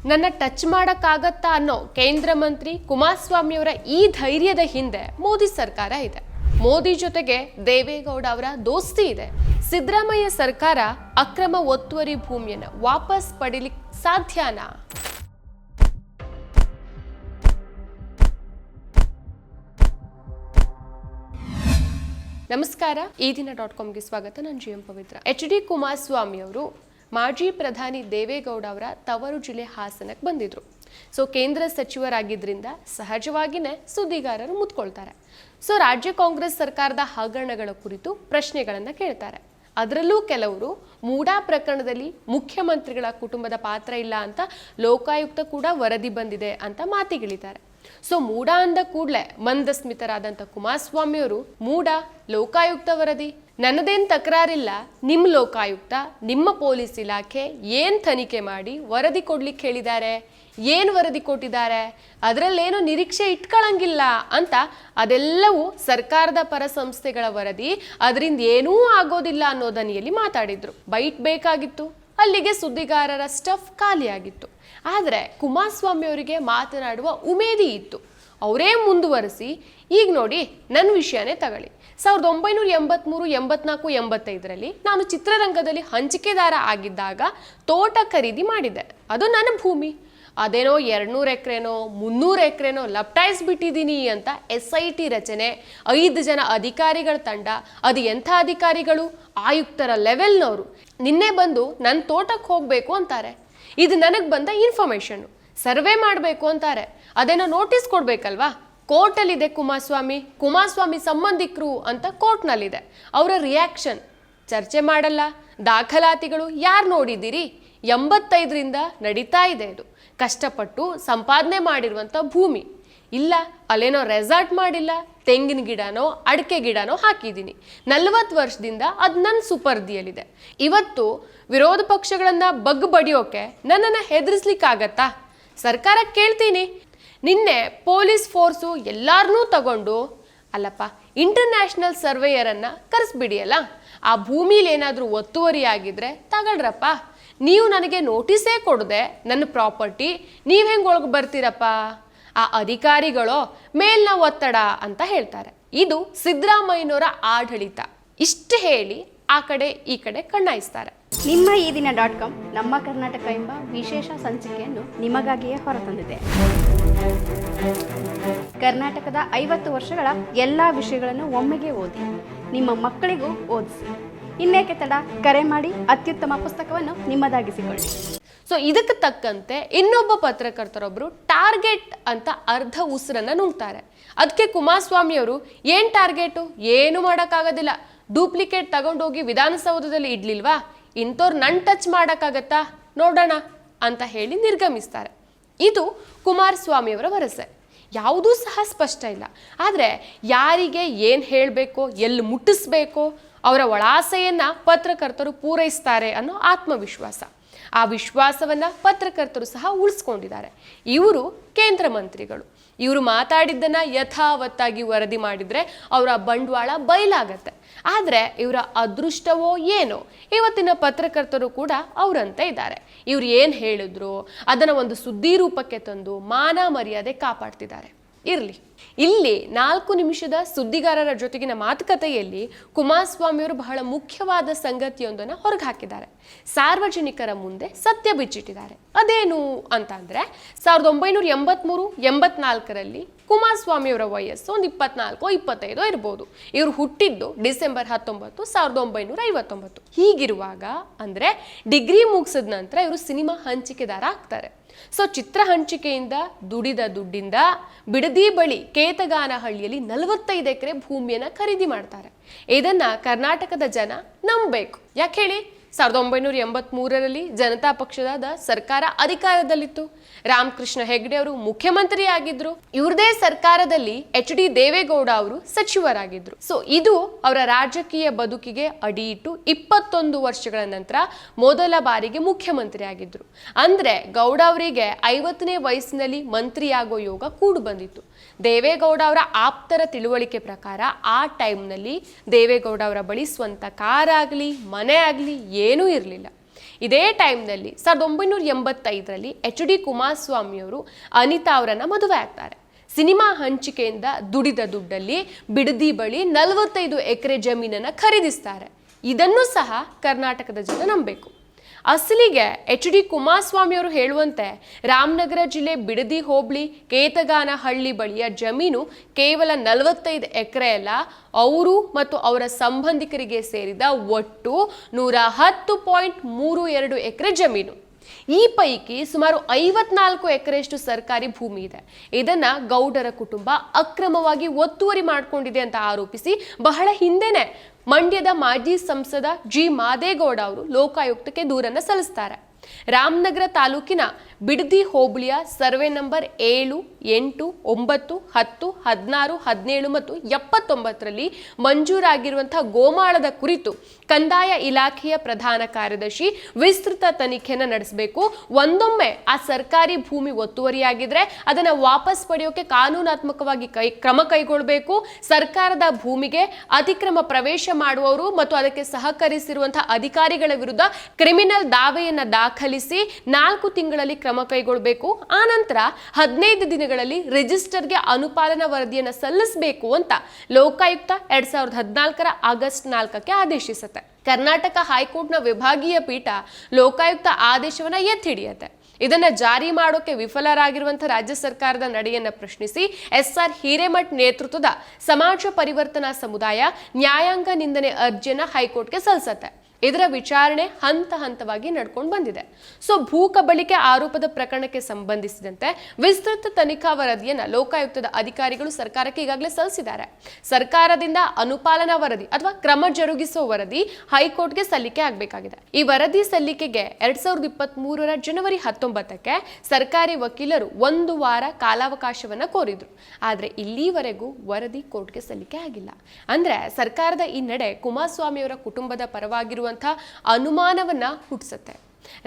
ನನ್ನ ಟಚ್ ಮಾಡಕ್ಕಾಗತ್ತಾ ಅನ್ನೋ ಕೇಂದ್ರ ಮಂತ್ರಿ ಕುಮಾರಸ್ವಾಮಿ ಅವರ ಈ ಧೈರ್ಯದ ಹಿಂದೆ ಮೋದಿ ಸರ್ಕಾರ ಇದೆ. ಮೋದಿ ಜೊತೆಗೆ ದೇವೇಗೌಡ ಅವರ ದೋಸ್ತಿ ಇದೆ. ಸಿದ್ದರಾಮಯ್ಯ ಸರ್ಕಾರ ಅಕ್ರಮ ಒತ್ತುವರಿ ಭೂಮಿಯನ್ನು ವಾಪಸ್ ಪಡಿಲಿಕ್ಕೆ ಸಾಧ್ಯನಾ? ನಮಸ್ಕಾರ, ಈ ದಿನ.comಗೆ ಸ್ವಾಗತ. ನಾನು ಜಿ ಎಂ ಪವಿತ್ರ. ಎಚ್.ಡಿ. ಕುಮಾರಸ್ವಾಮಿ ಅವರು ಮಾಜಿ ಪ್ರಧಾನಿ ದೇವೇಗೌಡ ಅವರ ತವರು ಜಿಲ್ಲೆ ಹಾಸನಕ್ಕೆ ಬಂದಿದ್ರು. ಕೇಂದ್ರ ಸಚಿವರಾಗಿದ್ದರಿಂದ ಸಹಜವಾಗಿಯೇ ಸುದ್ದಿಗಾರರು ಮುತ್ಕೊಳ್ತಾರೆ. ರಾಜ್ಯ ಕಾಂಗ್ರೆಸ್ ಸರ್ಕಾರದ ಹಗರಣಗಳ ಕುರಿತು ಪ್ರಶ್ನೆಗಳನ್ನು ಕೇಳ್ತಾರೆ. ಅದರಲ್ಲೂ ಕೆಲವರು ಮೂಡಾ ಪ್ರಕರಣದಲ್ಲಿ ಮುಖ್ಯಮಂತ್ರಿಗಳ ಕುಟುಂಬದ ಪಾತ್ರ ಇಲ್ಲ ಅಂತ ಲೋಕಾಯುಕ್ತ ಕೂಡ ವರದಿ ಬಂದಿದೆ ಅಂತ ಮಾತಿಗಿಳಿತಾರೆ. ಮೂಡಾ ಅಂದ ಕೂಡಲೇ ಮಂದಸ್ಮಿತರಾದಂಥ ಕುಮಾರಸ್ವಾಮಿ ಅವರು ಮೂಡಾ ಲೋಕಾಯುಕ್ತ ವರದಿ ನನ್ನದೇನು ತಕರಾರಿಲ್ಲ, ನಿಮ್ಮ ಲೋಕಾಯುಕ್ತ ನಿಮ್ಮ ಪೊಲೀಸ್ ಇಲಾಖೆ ಏನ್ ತನಿಖೆ ಮಾಡಿ ವರದಿ ಕೊಡ್ಲಿಕ್ಕೆ ಹೇಳಿದ್ದಾರೆ, ಏನು ವರದಿ ಕೊಟ್ಟಿದ್ದಾರೆ, ಅದರಲ್ಲೇನು ನಿರೀಕ್ಷೆ ಇಟ್ಕೊಳ್ಳಂಗಿಲ್ಲ ಅಂತ ಅದೆಲ್ಲವೂ ಸರ್ಕಾರದ ಪರ ಸಂಸ್ಥೆಗಳ ವರದಿ, ಅದರಿಂದ ಏನೂ ಆಗೋದಿಲ್ಲ ಅನ್ನೋ ದನಿಯಲ್ಲಿ ಮಾತಾಡಿದ್ರು. ಬೈಟ್ ಬೇಕಾಗಿತ್ತು, ಅಲ್ಲಿಗೆ ಸುದ್ದಿಗಾರರ ಸ್ಟಫ್ ಖಾಲಿಯಾಗಿತ್ತು. ಆದರೆ ಕುಮಾರಸ್ವಾಮಿ ಅವರಿಗೆ ಮಾತನಾಡುವ ಉಮೇದಿ ಇತ್ತು. ಅವರೇ ಮುಂದುವರಿಸಿ ಈಗ ನೋಡಿ ನನ್ನ ವಿಷಯನೇ ತಗೊಳ್ಳಿ. 1983, 84, 85ರಲ್ಲಿ ನಾನು ಚಿತ್ರರಂಗದಲ್ಲಿ ಹಂಚಿಕೆದಾರ ಆಗಿದ್ದಾಗ ತೋಟ ಖರೀದಿ ಮಾಡಿದ್ದೆ. ಅದು ನನ್ನ ಭೂಮಿ. ಅದೇನೋ 200 ಎಕರೆನೋ 300 ಎಕರೆನೋ ಲಪ್ಟಾಯಿಸ್ಬಿಟ್ಟಿದ್ದೀನಿ ಅಂತ SIT ರಚನೆ, 5 ಜನ ಅಧಿಕಾರಿಗಳ ತಂಡ. ಅದು ಎಂಥ ಅಧಿಕಾರಿಗಳು? ಆಯುಕ್ತರ ಲೆವೆಲ್ನವರು. ನಿನ್ನೆ ಬಂದು ನನ್ನ ತೋಟಕ್ಕೆ ಹೋಗಬೇಕು ಅಂತಾರೆ. ಇದು ನನಗೆ ಬಂದ ಇನ್ಫಾರ್ಮೇಶನ್. ಸರ್ವೆ ಮಾಡಬೇಕು ಅಂತಾರೆ. ಅದೇನೋ ನೋಟಿಸ್ ಕೊಡ್ಬೇಕಲ್ವಾ? ಕೋರ್ಟಲ್ಲಿದೆ ಕುಮಾರಸ್ವಾಮಿ ಸಂಬಂಧಿಕರು ಅಂತ ಕೋರ್ಟ್ನಲ್ಲಿದೆ. ಅವರ ರಿಯಾಕ್ಷನ್ ಚರ್ಚೆ ಮಾಡಲ್ಲ. ದಾಖಲಾತಿಗಳು ಯಾರು ನೋಡಿದ್ದೀರಿ? 85ರಿಂದ ನಡೀತಾ ಇದೆ. ಇದು ಕಷ್ಟಪಟ್ಟು ಸಂಪಾದನೆ ಮಾಡಿರುವಂಥ ಭೂಮಿ. ಇಲ್ಲ ಅಲ್ಲೇನೋ ರೆಸಾರ್ಟ್ ಮಾಡಿಲ್ಲ, ತೆಂಗಿನ ಗಿಡನೋ ಅಡಿಕೆ ಗಿಡನೋ ಹಾಕಿದ್ದೀನಿ. 40 ವರ್ಷದಿಂದ ಅದು ನನ್ನ ಸುಪರ್ದಿಯಲ್ಲಿದೆ. ಇವತ್ತು ವಿರೋಧ ಪಕ್ಷಗಳನ್ನ ಬಡಿಯೋಕೆ ನನ್ನನ್ನು ಹೆದರಿಸ್ಲಿಕ್ಕಾಗತ್ತಾ? ಸರ್ಕಾರ ಕೇಳ್ತೀನಿ. ನಿನ್ನೆ ಪೊಲೀಸ್ ಫೋರ್ಸು ಎಲ್ಲಾರನ್ನೂ ತಗೊಂಡು ಅಲ್ಲಪ್ಪ ಇಂಟರ್ನ್ಯಾಷನಲ್ ಸರ್ವೇಯರನ್ನು ಕರೆಸ್ಬಿಡಿಯಲ್ಲ, ಆ ಭೂಮಿಲಿ ಏನಾದರೂ ಒತ್ತುವರಿ ಆಗಿದ್ರೆ ತಗೊಳ್ರಪ್ಪ. ನೀವು ನನಗೆ ನೋಟಿಸೇ ಕೊಡದೆ ನನ್ನ ಪ್ರಾಪರ್ಟಿ ನೀವು ಹೆಂಗೆ ಒಳಗೆ ಬರ್ತೀರಪ್ಪ? ಆ ಅಧಿಕಾರಿಗಳು ಮೇಲ್ನ ಒತ್ತಡ ಅಂತ ಹೇಳ್ತಾರೆ. ಇದು ಸಿದ್ದರಾಮಯ್ಯನವರ ಆಡಳಿತ. ಇಷ್ಟು ಹೇಳಿ ಆ ಕಡೆ ಈ ಕಡೆ ಕಣ್ಣಾಯಿಸ್ತಾರೆ. ನಿಮ್ಮ ಈ ದಿನ.com ನಮ್ಮ ಕರ್ನಾಟಕ ಎಂಬ ವಿಶೇಷ ಸಂಚಿಕೆಯನ್ನು ನಿಮಗಾಗಿಯೇ ಹೊರತಂದಿದೆ. ಕರ್ನಾಟಕದ 50 ವರ್ಷಗಳ ಎಲ್ಲ ವಿಷಯಗಳನ್ನು ಒಮ್ಮೆಗೆ ಓದಿ ನಿಮ್ಮ ಮಕ್ಕಳಿಗೂ ಓದಿಸಿ. ಇನ್ನೇಕೆ ತಡ, ಕರೆ ಮಾಡಿ ಅತ್ಯುತ್ತಮ ಪುಸ್ತಕವನ್ನು ನಿಮ್ಮದಾಗಿಸಿಕೊಳ್ಳಿ. ಇದಕ್ಕೆ ತಕ್ಕಂತೆ ಇನ್ನೊಬ್ಬ ಪತ್ರಕರ್ತರೊಬ್ಬರು ಟಾರ್ಗೆಟ್ ಅಂತ ಅರ್ಧ ಉಸಿರನ್ನ ನುಂಗ್ತಾರೆ. ಅದಕ್ಕೆ ಕುಮಾರಸ್ವಾಮಿ ಅವರು ಏನ್ ಟಾರ್ಗೆಟು? ಏನು ಮಾಡೋಕ್ಕಾಗೋದಿಲ್ಲ, ಡೂಪ್ಲಿಕೇಟ್ ತಗೊಂಡೋಗಿ ವಿಧಾನಸೌಧದಲ್ಲಿ ಇಡ್ಲಿಲ್ವಾ? ಇಂಥವ್ರು ನನ್ನ ಟಚ್ ಮಾಡೋಕ್ಕಾಗತ್ತಾ ನೋಡೋಣ ಅಂತ ಹೇಳಿ ನಿರ್ಗಮಿಸ್ತಾರೆ. ಇದು ಕುಮಾರಸ್ವಾಮಿಯವರ ಭರವಸೆ. ಯಾವುದೂ ಸಹ ಸ್ಪಷ್ಟ ಇಲ್ಲ. ಆದರೆ ಯಾರಿಗೆ ಏನು ಹೇಳಬೇಕೋ, ಎಲ್ಲಿ ಮುಟ್ಟಿಸ್ಬೇಕೋ ಅವರ ಒಳಾಸೆಯನ್ನು ಪತ್ರಕರ್ತರು ಪೂರೈಸ್ತಾರೆ ಅನ್ನೋ ಆತ್ಮವಿಶ್ವಾಸ. ಆ ವಿಶ್ವಾಸವನ್ನು ಪತ್ರಕರ್ತರು ಸಹ ಉಳಿಸ್ಕೊಂಡಿದ್ದಾರೆ. ಇವರು ಕೇಂದ್ರ ಮಂತ್ರಿಗಳು. ಇವರು ಮಾತಾಡಿದ್ದನ್ನು ಯಥಾವತ್ತಾಗಿ ವರದಿ ಮಾಡಿದರೆ ಅವರ ಬಂಡವಾಳ ಬಯಲಾಗತ್ತೆ. ಆದರೆ ಇವರ ಅದೃಷ್ಟವೋ ಏನೋ ಇವತ್ತಿನ ಪತ್ರಕರ್ತರು ಕೂಡ ಅವರಂತೆ ಇದ್ದಾರೆ. ಇವ್ರು ಏನು ಹೇಳಿದ್ರು ಅದನ್ನು ಒಂದು ಸುದ್ದಿ ರೂಪಕ್ಕೆ ತಂದು ಮಾನ ಮರ್ಯಾದೆ ಕಾಪಾಡ್ತಿದ್ದಾರೆ. ಇರಲಿ, ಇಲ್ಲಿ 4 ನಿಮಿಷದ ಸುದ್ದಿಗಾರರ ಜೊತೆಗಿನ ಮಾತುಕತೆಯಲ್ಲಿ ಕುಮಾರಸ್ವಾಮಿಯವರು ಬಹಳ ಮುಖ್ಯವಾದ ಸಂಗತಿಯೊಂದನ್ನು ಹೊರಗೆ ಹಾಕಿದ್ದಾರೆ. ಸಾರ್ವಜನಿಕರ ಮುಂದೆ ಸತ್ಯ ಬಿಚ್ಚಿಟ್ಟಿದ್ದಾರೆ. ಅದೇನು ಅಂತಂದ್ರೆ 1983, 84ರಲ್ಲಿ ಕುಮಾರಸ್ವಾಮಿಯವರ ವಯಸ್ಸು ಒಂದು 24, 25 ಇರ್ಬೋದು. ಇವರು ಹುಟ್ಟಿದ್ದು ಡಿಸೆಂಬರ್ 19, 1959. ಹೀಗಿರುವಾಗ ಅಂದ್ರೆ ಡಿಗ್ರಿ ಮುಗಿಸಿದ ನಂತರ ಇವರು ಸಿನಿಮಾ ಹಂಚಿಕೆದಾರ ಆಗ್ತಾರೆ. ಚಿತ್ರ ಹಂಚಿಕೆಯಿಂದ ದುಡಿದ ದುಡ್ಡಿಂದ ಬಿಡದಿ ಬಳಿ ಕೇತಗಾನಹಳ್ಳಿಯಲ್ಲಿ 45 ಎಕರೆ ಭೂಮಿಯನ್ನು ಖರೀದಿ ಮಾಡ್ತಾರೆ. ಇದನ್ನ ಕರ್ನಾಟಕದ ಜನ ನಂಬಬೇಕು. ಯಾಕೆ ಹೇಳಿ? 1983ರಲ್ಲಿ ಜನತಾ ಪಕ್ಷದ ಸರ್ಕಾರ ಅಧಿಕಾರದಲ್ಲಿತ್ತು. ರಾಮಕೃಷ್ಣ ಹೆಗಡೆ ಅವರು ಮುಖ್ಯಮಂತ್ರಿ ಆಗಿದ್ರು. ಇವ್ರದೇ ಸರ್ಕಾರದಲ್ಲಿ ಎಚ್.ಡಿ. ದೇವೇಗೌಡ ಅವರು ಸಚಿವರಾಗಿದ್ರು. ಇದು ಅವರ ರಾಜಕೀಯ ಬದುಕಿಗೆ ಅಡಿ ಇಟ್ಟು 21 ವರ್ಷಗಳ ನಂತರ ಮೊದಲ ಬಾರಿಗೆ ಮುಖ್ಯಮಂತ್ರಿ ಆಗಿದ್ರು. ಅಂದ್ರೆ ಗೌಡ ಅವರಿಗೆ 50ನೇ ವಯಸ್ಸಿನಲ್ಲಿ ಮಂತ್ರಿಯಾಗೋ ಯೋಗ ಕೂಡು ಬಂದಿತ್ತು. ದೇವೇಗೌಡ ಅವರ ಆಪ್ತರ ತಿಳುವಳಿಕೆ ಪ್ರಕಾರ ಆ ಟೈಮ್ನಲ್ಲಿ ದೇವೇಗೌಡ ಅವರ ಬಳಿ ಸ್ವಂತ ಕಾರ್ ಆಗಲಿ ಮನೆ ಆಗಲಿ ಏನೂ ಇರಲಿಲ್ಲ. ಇದೇ ಟೈಮ್ನಲ್ಲಿ 1985ರಲ್ಲಿ HD ಕುಮಾರಸ್ವಾಮಿಯವರು ಅನಿತಾ ಅವರನ್ನ ಮದುವೆ ಆಗ್ತಾರೆ. ಸಿನಿಮಾ ಹಂಚಿಕೆಯಿಂದ ದುಡಿದ ದುಡ್ಡಲ್ಲಿ ಬಿಡದಿ ಬಳಿ 45 ಎಕರೆ ಜಮೀನನ್ನ ಖರೀದಿಸ್ತಾರೆ. ಇದನ್ನು ಸಹ ಕರ್ನಾಟಕದ ಜನ ನಂಬಬೇಕು. ಅಸಲಿಗೆ HD ಕುಮಾರಸ್ವಾಮಿ ಅವರು ಹೇಳುವಂತೆ ರಾಮನಗರ ಜಿಲ್ಲೆ ಬಿಡದಿ ಹೋಬಳಿ ಕೇತಗಾನಹಳ್ಳಿ ಬಳಿಯ ಜಮೀನು ಕೇವಲ 45 ಎಕರೆ ಅಲ್ಲ, ಅವರು ಮತ್ತು ಅವರ ಸಂಬಂಧಿಕರಿಗೆ ಸೇರಿದ ಒಟ್ಟು 110.32 ಎಕರೆ ಜಮೀನು. ಈ ಪೈಕಿ ಸುಮಾರು 54 ಎಕರೆಯಷ್ಟು ಸರ್ಕಾರಿ ಭೂಮಿ ಇದೆ. ಇದನ್ನ ಗೌಡರ ಕುಟುಂಬ ಅಕ್ರಮವಾಗಿ ಒತ್ತುವರಿ ಮಾಡಿಕೊಂಡಿದೆ ಅಂತ ಆರೋಪಿಸಿ ಬಹಳ ಹಿಂದೆನೆ ಮಂಡ್ಯದ ಮಾಜಿ ಸಂಸದ G. ಮಾದೇಗೌಡ ಅವರು ಲೋಕಾಯುಕ್ತಕ್ಕೆ ದೂರನ್ನ ಸಲ್ಲಿಸ್ತಾರೆ. ರಾಮನಗರ ತಾಲೂಕಿನ ಬಿಡದಿ ಹೋಬಳಿಯ ಸರ್ವೆ ನಂಬರ್ 7, 8, 9, 10, 16, 17 ಮತ್ತು 79ರಲ್ಲಿ ಮಂಜೂರಾಗಿರುವಂತಹ ಗೋಮಾಳದ ಕುರಿತು ಕಂದಾಯ ಇಲಾಖೆಯ ಪ್ರಧಾನ ಕಾರ್ಯದರ್ಶಿ ವಿಸ್ತೃತ ತನಿಖೆಯನ್ನು ನಡೆಸಬೇಕು. ಒಂದೊಮ್ಮೆ ಆ ಸರ್ಕಾರಿ ಭೂಮಿ ಒತ್ತುವರಿಯಾಗಿದ್ರೆ ಅದನ್ನ ವಾಪಸ್ ಪಡೆಯೋಕೆ ಕಾನೂನಾತ್ಮಕವಾಗಿ ಕ್ರಮ ಕೈಗೊಳ್ಳಬೇಕು. ಸರ್ಕಾರದ ಭೂಮಿಗೆ ಅತಿಕ್ರಮ ಪ್ರವೇಶ ಮಾಡುವವರು ಮತ್ತು ಅದಕ್ಕೆ ಸಹಕರಿಸಿರುವಂತಹ ಅಧಿಕಾರಿಗಳ ವಿರುದ್ಧ ಕ್ರಿಮಿನಲ್ ದಾವೆಯನ್ನ ದಾಖಲಿಸಿ 4 ತಿಂಗಳಲ್ಲಿ ಕ್ರಮ ಕೈಗೊಳ್ಳಬೇಕು. ಆ ನಂತರ 15 ದಿನಗಳಲ್ಲಿ ರಿಜಿಸ್ಟರ್ಗೆ ಅನುಪಾಲನಾ ವರದಿಯನ್ನು ಸಲ್ಲಿಸಬೇಕು ಅಂತ ಲೋಕಾಯುಕ್ತ 2014ರ ಆಗಸ್ಟ್ 4ಕ್ಕೆ ಆದೇಶಿಸುತ್ತೆ. ಕರ್ನಾಟಕ ಹೈಕೋರ್ಟ್ನ ವಿಭಾಗೀಯ ಪೀಠ ಲೋಕಾಯುಕ್ತ ಆದೇಶವನ್ನ ಎತ್ತಿ ಹಿಡಿಯುತ್ತೆ. ಇದನ್ನ ಜಾರಿ ಮಾಡೋಕೆ ವಿಫಲರಾಗಿರುವಂತಹ ರಾಜ್ಯ ಸರ್ಕಾರದ ನಡೆಯನ್ನ ಪ್ರಶ್ನಿಸಿ SR ಹಿರೇಮಠ್ ನೇತೃತ್ವದ ಸಮಾಜ ಪರಿವರ್ತನಾ ಸಮುದಾಯ ನ್ಯಾಯಾಂಗ ನಿಂದನೆ ಅರ್ಜಿಯನ್ನ ಹೈಕೋರ್ಟ್ಗೆ ಸಲ್ಲಿಸುತ್ತೆ. ಇದರ ವಿಚಾರಣೆ ಹಂತ ಹಂತವಾಗಿ ನಡ್ಕೊಂಡು ಬಂದಿದೆ. ಸೊ ಭೂ ಕಬಳಿಕೆ ಆರೋಪದ ಪ್ರಕರಣಕ್ಕೆ ಸಂಬಂಧಿಸಿದಂತೆ ವಿಸ್ತೃತ ತನಿಖಾ ವರದಿಯನ್ನ ಲೋಕಾಯುಕ್ತದ ಅಧಿಕಾರಿಗಳು ಸರ್ಕಾರಕ್ಕೆ ಈಗಾಗಲೇ ಸಲ್ಲಿಸಿದ್ದಾರೆ. ಸರ್ಕಾರದಿಂದ ಅನುಪಾಲನಾ ವರದಿ ಅಥವಾ ಕ್ರಮ ಜರುಗಿಸುವ ವರದಿ ಹೈಕೋರ್ಟ್ಗೆ ಸಲ್ಲಿಕೆ ಆಗಬೇಕಾಗಿದೆ. ಈ ವರದಿ ಸಲ್ಲಿಕೆಗೆ 2023ರ ಜನವರಿ 19ಕ್ಕೆ ಸರ್ಕಾರಿ ವಕೀಲರು 1 ವಾರ ಕಾಲಾವಕಾಶವನ್ನ ಕೋರಿದ್ರು. ಆದ್ರೆ ಇಲ್ಲಿವರೆಗೂ ವರದಿ ಕೋರ್ಟ್ಗೆ ಸಲ್ಲಿಕೆ ಆಗಿಲ್ಲ. ಅಂದ್ರೆ ಸರ್ಕಾರದ ಈ ನಡೆ ಕುಮಾರಸ್ವಾಮಿ ಅವರ ಕುಟುಂಬದ ಪರವಾಗಿರುವ ಅನುಮಾನವನ್ನ ಹುಟ್ಟಿಸುತ್ತೆ.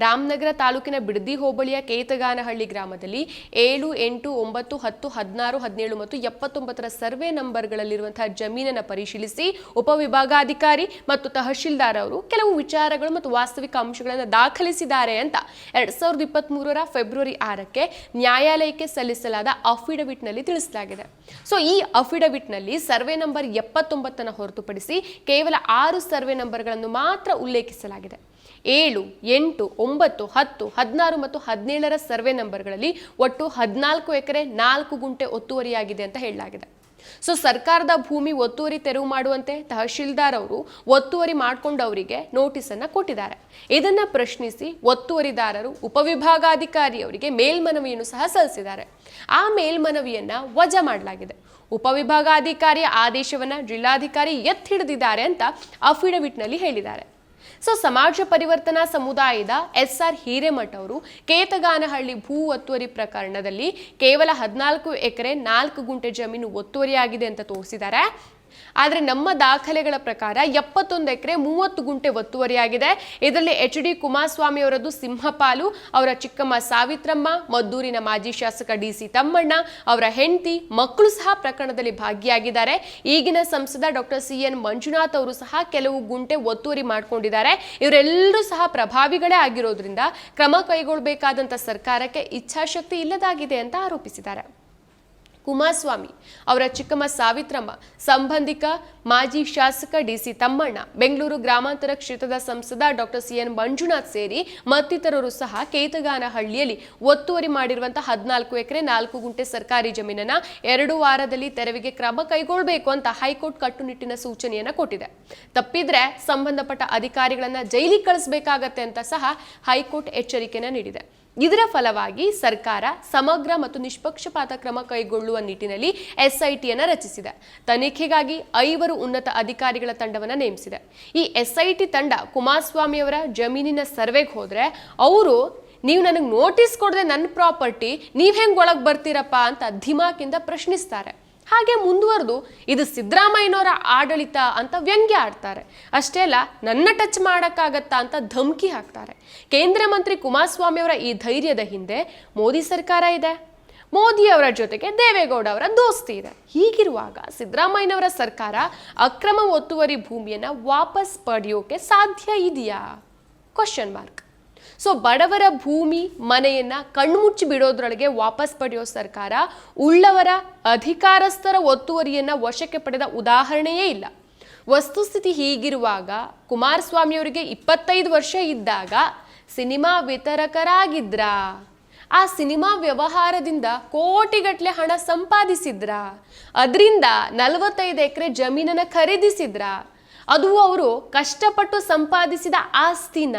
ರಾಮನಗರ ತಾಲೂಕಿನ ಬಿಡದಿ ಹೋಬಳಿಯ ಕೇತಗಾನಹಳ್ಳಿ ಗ್ರಾಮದಲ್ಲಿ 7, 8, 9, 10, 16, 17 ಮತ್ತು 79ರ ಸರ್ವೆ ನಂಬರ್ಗಳಲ್ಲಿರುವಂತಹ ಜಮೀನನ್ನ ಪರಿಶೀಲಿಸಿ ಉಪವಿಭಾಗಾಧಿಕಾರಿ ಮತ್ತು ತಹಶೀಲ್ದಾರ್ ಅವರು ಕೆಲವು ವಿಚಾರಗಳು ಮತ್ತು ವಾಸ್ತವಿಕ ಅಂಶಗಳನ್ನು ದಾಖಲಿಸಿದ್ದಾರೆ ಅಂತ 2023ರ ಫೆಬ್ರವರಿ 6ಕ್ಕೆ ನ್ಯಾಯಾಲಯಕ್ಕೆ ಸಲ್ಲಿಸಲಾದ ಅಫಿಡವಿಟ್ ನಲ್ಲಿ ತಿಳಿಸಲಾಗಿದೆ. ಸೊ ಈ ಅಫಿಡವಿಟ್ ನಲ್ಲಿ ಸರ್ವೆ ನಂಬರ್ 79ನ್ನು ಹೊರತುಪಡಿಸಿ ಕೇವಲ 6 ಸರ್ವೆ ನಂಬರ್ಗಳನ್ನು ಮಾತ್ರ ಉಲ್ಲೇಖಿಸಲಾಗಿದೆ. 7, 8, 9, 10, 16 ಮತ್ತು 17ರ ಸರ್ವೆ ನಂಬರ್ಗಳಲ್ಲಿ ಒಟ್ಟು 14 ಎಕರೆ 4 ಗುಂಟೆ ಒತ್ತುವರಿಯಾಗಿದೆ ಅಂತ ಹೇಳಲಾಗಿದೆ. ಸೊ ಸರ್ಕಾರದ ಭೂಮಿ ಒತ್ತುವರಿ ತೆರವು ಮಾಡುವಂತೆ ತಹಶೀಲ್ದಾರ್ ಅವರು ಒತ್ತುವರಿ ಮಾಡಿಕೊಂಡವರಿಗೆ ನೋಟಿಸ್ ಅನ್ನ ಕೊಟ್ಟಿದ್ದಾರೆ. ಇದನ್ನ ಪ್ರಶ್ನಿಸಿ ಒತ್ತುವರಿದಾರರು ಉಪವಿಭಾಗಾಧಿಕಾರಿಯವರಿಗೆ ಮೇಲ್ಮನವಿಯನ್ನು ಸಹ ಸಲ್ಲಿಸಿದ್ದಾರೆ. ಆ ಮೇಲ್ಮನವಿಯನ್ನ ವಜಾ ಮಾಡಲಾಗಿದೆ. ಉಪವಿಭಾಗಾಧಿಕಾರಿಯ ಆದೇಶವನ್ನ ಜಿಲ್ಲಾಧಿಕಾರಿ ಎತ್ತಿ ಹಿಡಿದಿದ್ದಾರೆ ಅಂತ ಅಫಿಡವಿಟ್ ನಲ್ಲಿ ಹೇಳಿದ್ದಾರೆ. ಸೊ ಸಮಾಜ ಪರಿವರ್ತನಾ ಸಮುದಾಯದ SR ಹಿರೇಮಠ್ ಅವರು ಕೇತಗಾನಹಳ್ಳಿ ಭೂ ಒತ್ತುವರಿ ಪ್ರಕರಣದಲ್ಲಿ ಕೇವಲ 14 ಎಕರೆ 4 ಗುಂಟೆ ಜಮೀನು ಒತ್ತುವರಿಯಾಗಿದೆ ಅಂತ ತೋರಿಸಿದ್ದಾರೆ. ಆದರೆ ನಮ್ಮ ದಾಖಲೆಗಳ ಪ್ರಕಾರ 71 ಎಕರೆ 30 ಗುಂಟೆ ಒತ್ತುವರಿಯಾಗಿದೆ. ಇದರಲ್ಲಿ HD ಕುಮಾರಸ್ವಾಮಿ ಅವರದ್ದು ಸಿಂಹಪಾಲು, ಅವರ ಚಿಕ್ಕಮ್ಮ ಸಾವಿತ್ರಮ್ಮ, ಮದ್ದೂರಿನ ಮಾಜಿ ಶಾಸಕ DC ತಮ್ಮಣ್ಣ, ಅವರ ಹೆಂಡತಿ, ಮಕ್ಕಳು ಸಹ ಪ್ರಕರಣದಲ್ಲಿ ಭಾಗಿಯಾಗಿದ್ದಾರೆ. ಈಗಿನ ಸಂಸದ ಡಾಕ್ಟರ್ CN ಮಂಜುನಾಥ್ ಅವರು ಸಹ ಕೆಲವು ಗುಂಟೆ ಒತ್ತುವರಿ ಮಾಡಿಕೊಂಡಿದ್ದಾರೆ. ಇವರೆಲ್ಲರೂ ಸಹ ಪ್ರಭಾವಿಗಳೇ ಆಗಿರೋದ್ರಿಂದ ಕ್ರಮ ಕೈಗೊಳ್ಳಬೇಕಾದಂತ ಸರ್ಕಾರಕ್ಕೆ ಇಚ್ಛಾಶಕ್ತಿ ಇಲ್ಲದಾಗಿದೆ ಅಂತ ಆರೋಪಿಸಿದ್ದಾರೆ. ಕುಮಾರಸ್ವಾಮಿ ಅವರ ಚಿಕ್ಕಮ್ಮ ಸಾವಿತ್ರಮ್ಮ, ಸಂಬಂಧಿಕ ಮಾಜಿ ಶಾಸಕ DC ತಮ್ಮಣ್ಣ, ಬೆಂಗಳೂರು ಗ್ರಾಮಾಂತರ ಕ್ಷೇತ್ರದ ಸಂಸದ ಡಾಕ್ಟರ್ CN ಮಂಜುನಾಥ್ ಸೇರಿ ಮತ್ತಿತರರು ಸಹ ಕೇತಗಾನಹಳ್ಳಿಯಲ್ಲಿ ಒತ್ತುವರಿ ಮಾಡಿರುವಂತಹ 14 ಎಕರೆ 4 ಗುಂಟೆ ಸರ್ಕಾರಿ ಜಮೀನನ್ನ 2 ವಾರದಲ್ಲಿ ತೆರವಿಗೆ ಕ್ರಮ ಕೈಗೊಳ್ಳಬೇಕು ಅಂತ ಹೈಕೋರ್ಟ್ ಕಟ್ಟುನಿಟ್ಟಿನ ಸೂಚನೆಯನ್ನ ಕೊಟ್ಟಿದೆ. ತಪ್ಪಿದ್ರೆ ಸಂಬಂಧಪಟ್ಟ ಅಧಿಕಾರಿಗಳನ್ನ ಜೈಲಿಗೆ ಕಳಿಸಬೇಕಾಗತ್ತೆ ಅಂತ ಸಹ ಹೈಕೋರ್ಟ್ ಎಚ್ಚರಿಕೆಯನ್ನ ನೀಡಿದೆ. ಇದರ ಫಲವಾಗಿ ಸರ್ಕಾರ ಸಮಗ್ರ ಮತ್ತು ನಿಷ್ಪಕ್ಷಪಾತ ಕ್ರಮ ಕೈಗೊಳ್ಳುವ ನಿಟ್ಟಿನಲ್ಲಿ SITಯನ್ನು ರಚಿಸಿದೆ. ತನಿಖೆಗಾಗಿ 5 ಉನ್ನತ ಅಧಿಕಾರಿಗಳ ತಂಡವನ್ನು ನೇಮಿಸಿದೆ. ಈ SIT ತಂಡ ಕುಮಾರಸ್ವಾಮಿ ಅವರ ಜಮೀನಿನ ಸರ್ವೆಗೆ ಹೋದ್ರೆ ಅವರು ನೀವು ನನಗೆ ನೋಟಿಸ್ ಕೊಡದೆ ನನ್ನ ಪ್ರಾಪರ್ಟಿ ನೀವ್ ಹೆಂಗ್ ಒಳಗೆ ಬರ್ತೀರಪ್ಪ ಅಂತ ಧಿಮಾಕಿಂದ ಪ್ರಶ್ನಿಸ್ತಾರೆ. ಹಾಗೆ ಮುಂದುವರೆದು ಇದು ಸಿದ್ದರಾಮಯ್ಯನವರ ಆಡಳಿತ ಅಂತ ವ್ಯಂಗ್ಯ ಆಡ್ತಾರೆ. ಅಷ್ಟೇ ಅಲ್ಲ, ನನ್ನ ಟಚ್ ಮಾಡಕ್ಕಾಗತ್ತಾ ಅಂತ ಧಮಕಿ ಹಾಕ್ತಾರೆ. ಕೇಂದ್ರ ಮಂತ್ರಿ ಕುಮಾರಸ್ವಾಮಿ ಅವರ ಈ ಧೈರ್ಯದ ಹಿಂದೆ ಮೋದಿ ಸರ್ಕಾರ ಇದೆ. ಮೋದಿ ಅವರ ಜೊತೆಗೆ ದೇವೇಗೌಡ ಅವರ ದೋಸ್ತಿ ಇದೆ. ಹೀಗಿರುವಾಗ ಸಿದ್ದರಾಮಯ್ಯನವರ ಸರ್ಕಾರ ಅಕ್ರಮ ಒತ್ತುವರಿ ಭೂಮಿಯನ್ನ ವಾಪಸ್ ಪಡೆಯೋಕೆ ಸಾಧ್ಯ ಇದೆಯಾ? Question mark. ಸೊ ಬಡವರ ಭೂಮಿ ಮನೆಯನ್ನ ಕಣ್ಮುಚ್ಚಿ ಬಿಡೋದ್ರೊಳಗೆ ವಾಪಸ್ ಪಡೆಯೋ ಸರ್ಕಾರ ಉಳ್ಳವರ ಅಧಿಕಾರಸ್ಥರ ಒತ್ತುವರಿಯನ್ನ ವಶಕ್ಕೆ ಪಡೆದ ಉದಾಹರಣೆಯೇ ಇಲ್ಲ. ವಸ್ತುಸ್ಥಿತಿ ಹೀಗಿರುವಾಗ ಕುಮಾರಸ್ವಾಮಿ ಅವರಿಗೆ 25 ವರ್ಷ ಇದ್ದಾಗ ಸಿನಿಮಾ ವಿತರಕರಾಗಿದ್ರಾ? ಆ ಸಿನಿಮಾ ವ್ಯವಹಾರದಿಂದ ಕೋಟಿಗಟ್ಟಲೆ ಹಣ ಸಂಪಾದಿಸಿದ್ರ? ಅದರಿಂದ 45 ಎಕರೆ ಜಮೀನನ್ನ ಖರೀದಿಸಿದ್ರ? ಅದು ಅವರು ಕಷ್ಟಪಟ್ಟು ಸಂಪಾದಿಸಿದ ಆಸ್ತಿನ?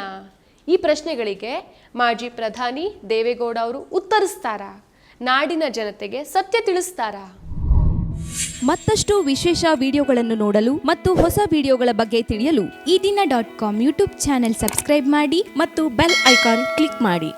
ಈ ಪ್ರಶ್ನೆಗಳಿಗೆ ಮಾಜಿ ಪ್ರಧಾನಿ ದೇವೇಗೌಡ ಅವರು ಉತ್ತರಿಸ್ತಾರಾ? ನಾಡಿನ ಜನತೆಗೆ ಸತ್ಯ ತಿಳಿಸ್ತಾರಾ? ಮತ್ತಷ್ಟು ವಿಶೇಷ ವಿಡಿಯೋಗಳನ್ನು ನೋಡಲು ಮತ್ತು ಹೊಸ ವಿಡಿಯೋಗಳ ಬಗ್ಗೆ ತಿಳಿಯಲು ಈ ದಿನ .com ಯೂಟ್ಯೂಬ್ ಚಾನೆಲ್ ಸಬ್ಸ್ಕ್ರೈಬ್ ಮಾಡಿ ಮತ್ತು ಬೆಲ್ ಐಕಾನ್ ಕ್ಲಿಕ್ ಮಾಡಿ.